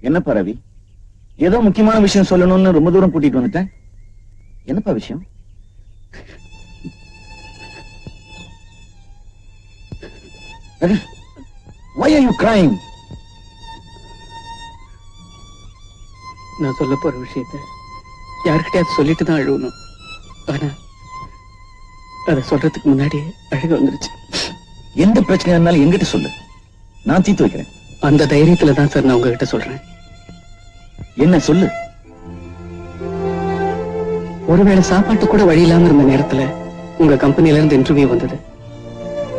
என்னப்பா ரவி, ஏதோ முக்கியமான விஷயம் சொல்லணும்னு ரொம்ப தூரம் கூட்டிட்டு வந்துட்டேன். என்னப்பா விஷயம்? Ravi, why are you crying? நான் சொல்ல போற விஷயத்தை யாருக்கிட்டயாவது சொல்லிட்டு தான் அழுவணும். ஆனா அதை சொல்றதுக்கு முன்னாடி அழுக வந்துருச்சு. எந்த பிரச்சனையா இருந்தாலும் என்கிட்ட சொல்லு, நான் தீர்த்து வைக்கிறேன். அந்த தைரியத்துல தான் சார் நான் உங்ககிட்ட சொல்றேன். என்ன சொல்லு? ஒருவேளை சாப்பாட்டு கூட வழி இல்லாம இருந்த நேரத்துல உங்க கம்பெனில இருந்து இன்டர்வியூ வந்தது.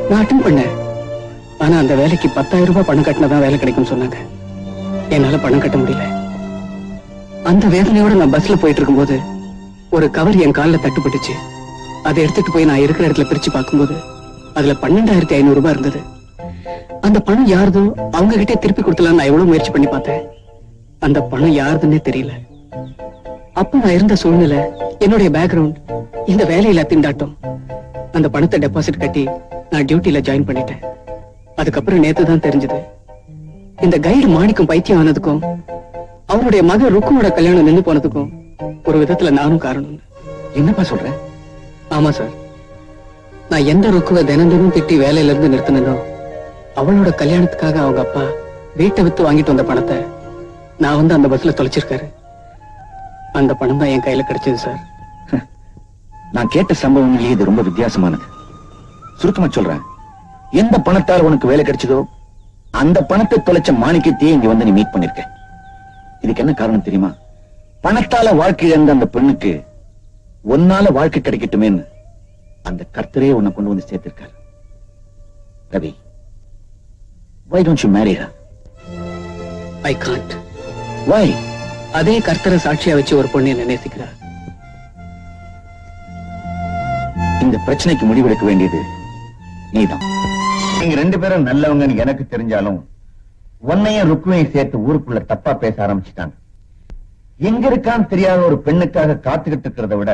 நான் அட்டன் பண்ணேன். ஆனா அந்த வேலைக்கு 10,000 ரூபாய் பணம் கட்டினதான் வேலை கிடைக்கும் சொன்னாங்க. என்னால பணம் கட்ட முடியல. அந்த வேதனையோட நான் பஸ்ல போயிட்டு இருக்கும்போது ஒரு கவர் என் காலில் தட்டுப்பட்டுச்சு. அதை எடுத்துட்டு போய் நான் இருக்கிற இடத்துல பிரிச்சு பார்க்கும்போது அதுல 12,500 ரூபாய் இருந்தது. அந்த பணம் யாருதோ அவங்க கிட்டே திருப்பி கொடுத்தலாம். நான் எவ்வளவு முயற்சி பண்ணி பார்த்தேன். அந்த பணம் யாருதுன்னே தெரியல. அப்ப நான் இருந்த சூழ்நிலை, என்னுடைய பேக்ரவுண்ட், இந்த வேலையில திண்டாட்டம். அந்த பணத்தை டெபாசிட் கட்டி நான் டியூட்டில ஜாயின் பண்ணிட்டேன். அதுக்கப்புறம் நேத்து தான் தெரிஞ்சது, இந்த கைடு மாணிக்கம் பைத்தியம் ஆனதுக்கும் அவனுடைய மகன் ருக்குவோட கல்யாணம் நின்று போனதுக்கும் ஒரு விதத்துல நானும் காரணம். என்னப்பா சொல்ற? ஆமா சார், நான் எந்த ருக்குவை தினம் திட்டி வேலையில இருந்து நிறுத்தினோ அவளோட கல்யாணத்துக்காக அவங்க அப்பா வீட்டை வித்து வாங்கிட்டு வந்த பணத்தை நான் வந்து அந்த பஸ்ல தொலைச்சிருக்காரு. அந்த பணம் தான் என் கையில கிடைச்சது சார். நான் கேட்ட சம்பவங்களே இது ரொம்ப வித்தியாசமானது. சுருக்கமா சொல்றேன், எந்த பணத்தால் உனக்கு வேலை கிடைச்சதோ அந்த பணத்தை தொலைச்ச மாணிக்கத்தையே இங்க வந்து நீ மீட் பண்ணிருக்க. இதுக்கு என்ன காரணம் தெரியுமா? பணத்தால வாழ்க்கை இழந்த அந்த பெண்ணுக்கு ஒன்னால வாழ்க்கை கிடைக்கட்டுமேன்னு அந்த கர்த்தரே உன்னை கொண்டு வந்து சேர்த்திருக்காரு. Ravi, why don't you marry her? I can't. Why? அதே கர்த்தரை சாட்சியா வச்சு ஒரு பொண்ணு என்ன நேசிக்கிறா. இந்த பிரச்சனைக்கு முடிவெடுக்க வேண்டியது நீதான். நீங்க 2 பேரும் நல்லவங்கன்னு எனக்கு தெரிஞ்சாலும் உன்னையும் ருக்குவையும் சேர்த்து ஊருக்குள்ள தப்பா பேச ஆரம்பிச்சுட்டாங்க. எங்க இருக்கான்னு தெரியாத ஒரு பெண்ணுக்காக காத்துக்கிட்டு இருக்கிறத விட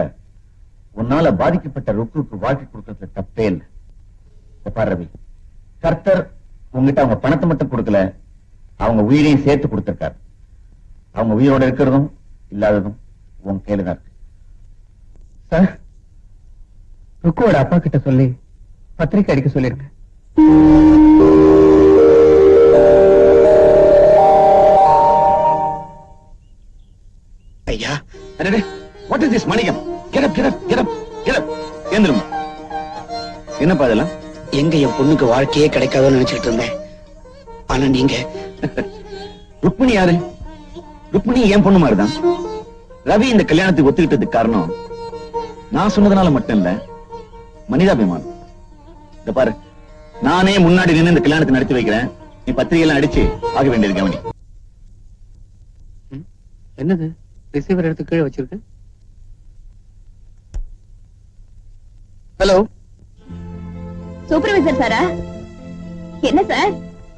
உன்னால பாதிக்கப்பட்ட ருக்குவுக்கு வாழ்க்கை கொடுக்கறதுல தப்பே இல்லை. பாரு ரவி, கர்த்தர் உங்ககிட்ட அவங்க பணத்தை மட்டும் கொடுக்கல, அவங்க உயிரையும் சேர்த்து கொடுத்திருக்காரு. அவங்க உயிரோட இருக்கிறதும் இல்லாததும் உன் கையில தான் இருக்கு. சார், ருக்குவோட அப்பா கிட்ட சொல்லி பத்திரிக்கை அடிக்க சொல்லிருங்க. ஐயா, what is this Manickam? Get up, get up, get up, get up. ஏந்திருமா. என்னப்பா இதெல்லாம்? எங்க என் பொண்ணுக்கு வாழ்க்கையே கிடைக்காதுன்னு நினைச்சிட்டு இருந்தேன். ஆனா நீங்க ருக்மிணி யாரு? ருக்மிணி என் பொண்ணு மாதிரிதான். ரவி இந்த கல்யாணத்துக்கு ஒத்துக்கிட்டதுக்கு காரணம் நான் சொன்னதுனால மட்டும் இல்ல, மனிதாபிமானம். இந்த பாரு, நானே முன்னாடி நின்று இந்த கல்யாணத்தை நடத்தி வைக்கிறேன். நீ பத்திரிகை எல்லாம் அடிச்சு ஆக வேண்டியது கவனி. என்னது ரிசீவர் எடுத்து கீழே வச்சிருக்கு? ஹலோ, சூப்பர்வைசர் சாரா? என்ன சார்,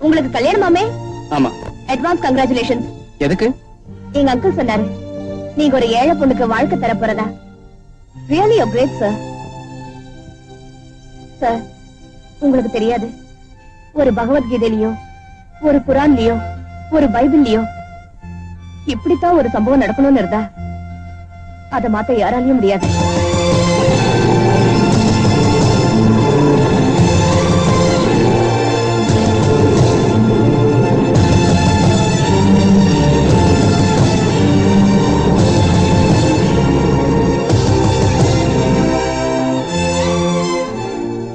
உங்களுக்கு கல்யாணமாமே? ஆமா. Advance congratulations. எதுக்கு? எங்க அங்கிள் சொன்னாரு நீங்க ஒரு ஏழை பொண்ணுக்கு வாழ்க்கை தர போறதா. Really a great sir. Sir, உங்களுக்கு தெரியாது, ஒரு பகவத்கீதையிலயோ ஒரு குரான்லயோ ஒரு பைபிள்லயோ இப்படித்தான் ஒரு சம்பவம் நடக்கணும்னு இருந்தா அதை மாத்த யாராலையும் முடியாது.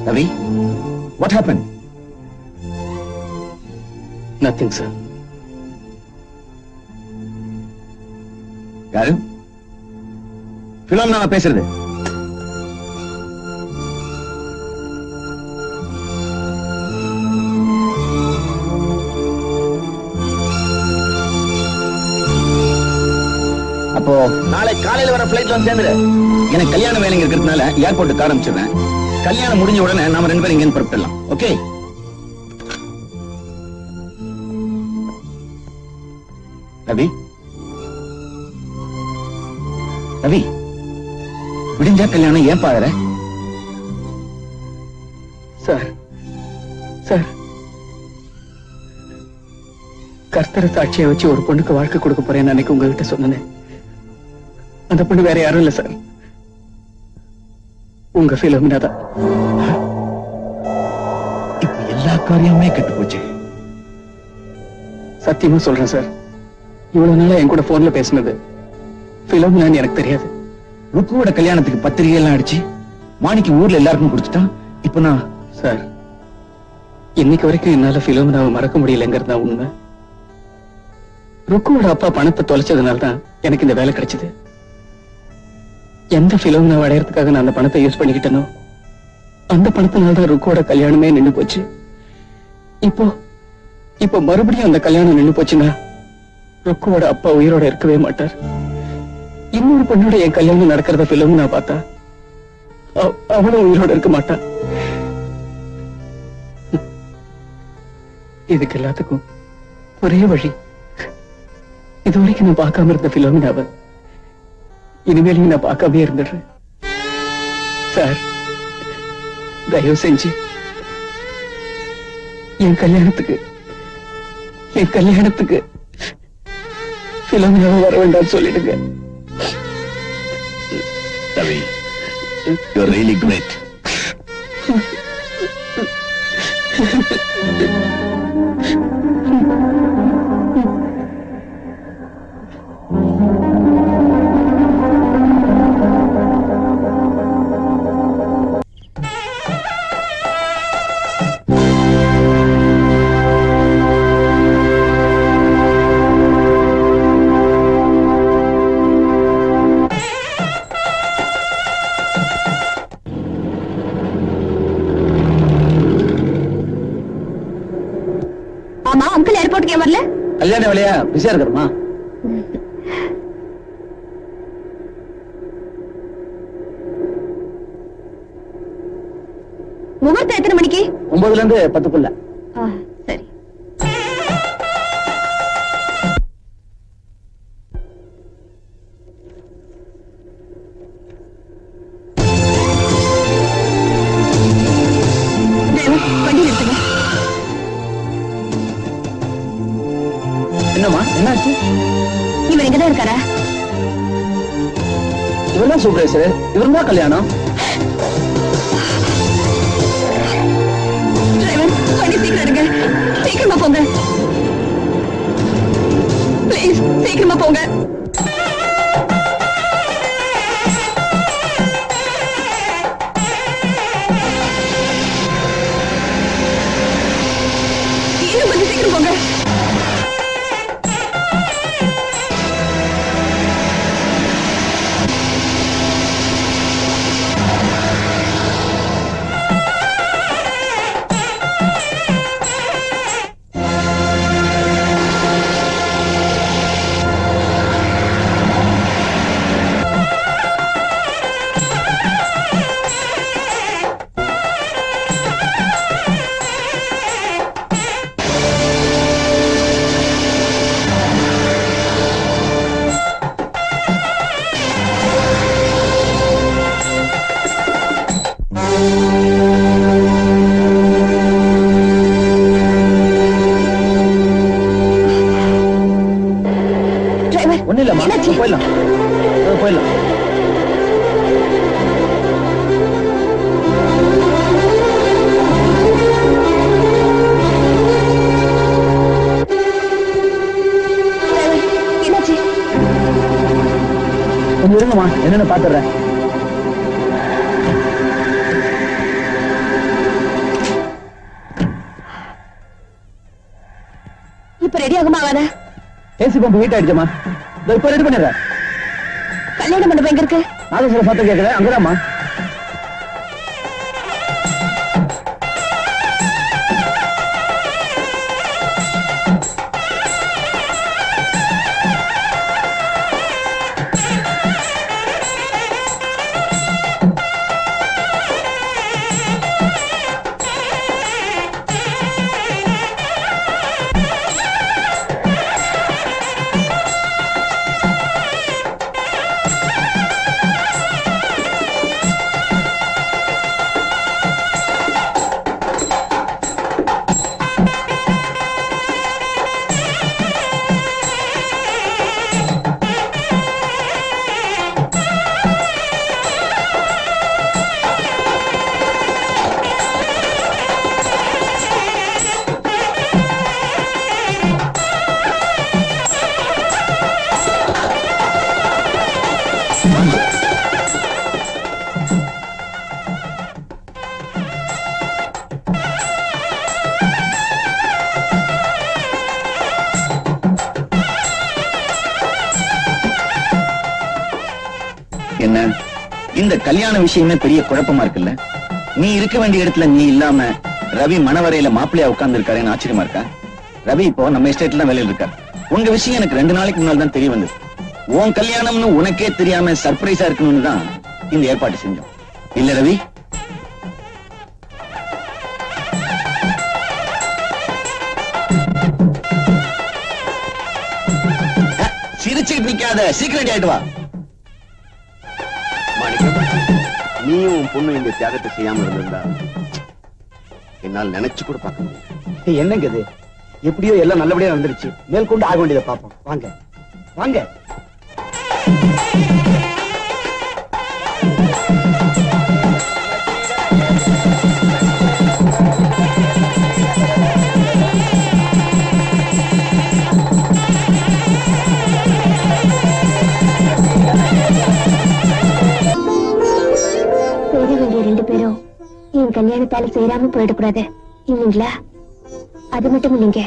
Ravi, what happened? Nothing, sir. யாரு? பிலோமினா பேசுறது. அப்போ நாளை காலையில வர பிளைட்ல வந்து சேர்ந்துரு. எனக்கு கல்யாண வேலைங்க இருக்கிறதுனால ஏர்போர்ட்டுக்கு ஆரம்பிச்சிடுறேன். கல்யாணம் முடிஞ்ச உடனே நாம 2 பேரும் இங்க புறப்படலாம். ஓகே? ரவி, ரவி, விடிஞ்சா கல்யாணம் ஏன் பாக்குற? சார், சார், கர்த்தரை சாட்சியை வச்சு ஒரு பொண்ணுக்கு வாழ்க்கை கொடுக்க போறேன்னு அன்னைக்கு உங்ககிட்ட சொன்னேன். அந்த பொண்ணு வேற யாரும் இல்ல சார், உங்க பிலோமினா தான். இப்ப எல்லா காரியமுமே கெட்டு போச்சு. சத்தியமா சொல்றேன் சார், இவ்வளவு நாளா என் கூட போன்ல பேசினது பிலோமினான்னு எனக்கு தெரியாது. ருக்குவோட கல்யாணத்துக்கு பத்திரிகை எல்லாம் அடிச்சு மாணிக்கு ஊர்ல எல்லாருக்கும் கொடுத்துட்டான். இப்ப நான் சார், இன்னைக்கு வரைக்கும் என்னால பிலோமினாவை மறக்க முடியலங்கிறது தான் உண்மை. ருக்குவோட அப்பா பணத்தை தொலைச்சதுனால்தான் எனக்கு இந்த வேலை கிடைச்சது. எந்த பிலோமினாவை அடையறதுக்காக நான் அந்த பணத்தை யூஸ் பண்ணிக்கிட்டனோ அந்த பணத்தினால்தான் ருக்குவோட கல்யாணமே நின்னு போச்சு. இப்போ மறுபடியும் அந்த கல்யாணம் நின்னு போச்சுன்னா ருக்குவோட அப்பா உயிரோட இருக்கவே மாட்டார். இன்னொரு பொண்ணோட என் கல்யாணம் நடக்கிறத பிலோமினா பார்த்தா அவனும் உயிரோட இருக்க மாட்டான். இதுக்கு எல்லாத்துக்கும் ஒரே வழி, இதுவரைக்கும் நான் பார்க்காம இருந்த பிலோமினாவை இனிமேலையும் நான் பார்க்காம இருந்துடுறேன். சார், தயவு செஞ்சு என் கல்யாணத்துக்கு பிலோமினாவை வர வேண்டாம்னு சொல்லிடுங்க. Ravi, you're really great. ஆமா, அங்கிள் ஏர்போர்ட்டுக்கு ஏன் வரல? கல்யாண வேலையா பிஸியா இருக்கிறமா? முகூர்த்தம் எத்தனை மணிக்கு? 9ல இருந்து 10க்குள்ள. சரி. வண்டி நிறுத்துங்க. என்னம்மா, என்னாச்சு? இவர் இங்கதான் இருக்காரா? இவர்தான் சூப்பர்வைசர், இவர்தான் கல்யாணம். டிரைவர், வண்டி சீக்கிரம் எடுங்க. சீக்கிரமா போங்க. ப்ளீஸ் சீக்கிரமா போங்க. இன்னும் கொஞ்சம் சீக்கிரம் போங்க. ஒண்ணு இல்லம்மா, போயிடலாம் போயிடலாம். என்னாச்சு? கொஞ்சம் இருங்கம்மா, என்னன்னு பாத்துறேன். இப்ப ரெடி ஆகுமா? ஆகாத? ஏசி பம்ப் ஹீட் ஆயிடுச்சம்மா, இப்ப ரெடி பண்ணிடுறேன். கல்யாண மண்டபம் எங்க இருக்கு? நாதஸ்வர சத்தம் கேட்கல, அங்கதாம்மா. இந்த கல்யாண விஷயமே பெரிய குழப்பமா இருக்குல்ல. நீ இருக்க வேண்டிய இடத்துல நீ இல்லாம ரவி மணவரையில மாப்பிள்ளையா உட்கார்ந்து இருக்காருன்னு ஆச்சரியமா இருக்கா? ரவி இப்போ நம்ம எஸ்டேட்ல தான் வேலையில் இருக்காரு. உங்க விஷயம் எனக்கு 2 நாளைக்கு முன்னால் தான் தெரிய வந்தது. உன் கல்யாணம்னு உனக்கே தெரியாம சர்ப்ரைஸா இருக்கணும்னு தான் இந்த ஏற்பாடு செஞ்சோம். இல்ல ரவி? சிரிச்சுக்கிட்டு நிக்காத, சீக்கிரம் ஆயிட்டு வா. நீயும் உன் பொண்ணு இந்த தியாகத்தை செய்யாம இருந்திருந்தா என்னால் நினைச்சு கூட பார்க்க முடியாது. என்னங்க இது? எப்படியோ எல்லாம் நல்லபடியா வந்துருச்சு. மேற்கொண்டு ஆக வேண்டியதை பார்ப்போம். வாங்க வாங்க. சேர வேண்டிய 2 பேரும் என் கல்யாணத்தால சேராம போயிடக்கூடாது இல்லைங்களா? அது மட்டும் இல்லைங்க,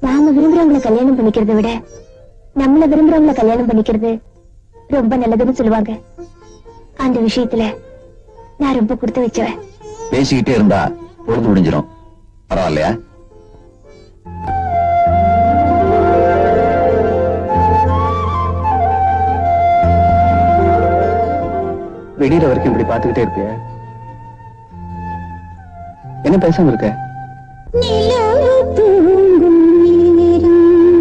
நாம விரும்புறவங்களை கல்யாணம் பண்ணிக்கிறதை விட நம்மள விரும்புறவங்களை கல்யாணம் பண்ணிக்கிறது ரொம்ப நல்லதுன்னு சொல்லுவாங்க. அந்த விஷயத்துல நான் ரொம்ப கொடுத்து வச்சவன். பேசிக்கிட்டே இருந்தா பொழுது முடிஞ்சிடும். பரவாயில்லையா? வெளியிற வரைக்கும் இப்படி பாத்துக்கிட்டே இருப்பிய? என்ன பேசாம இருக்க? நிலவு தூங்கும்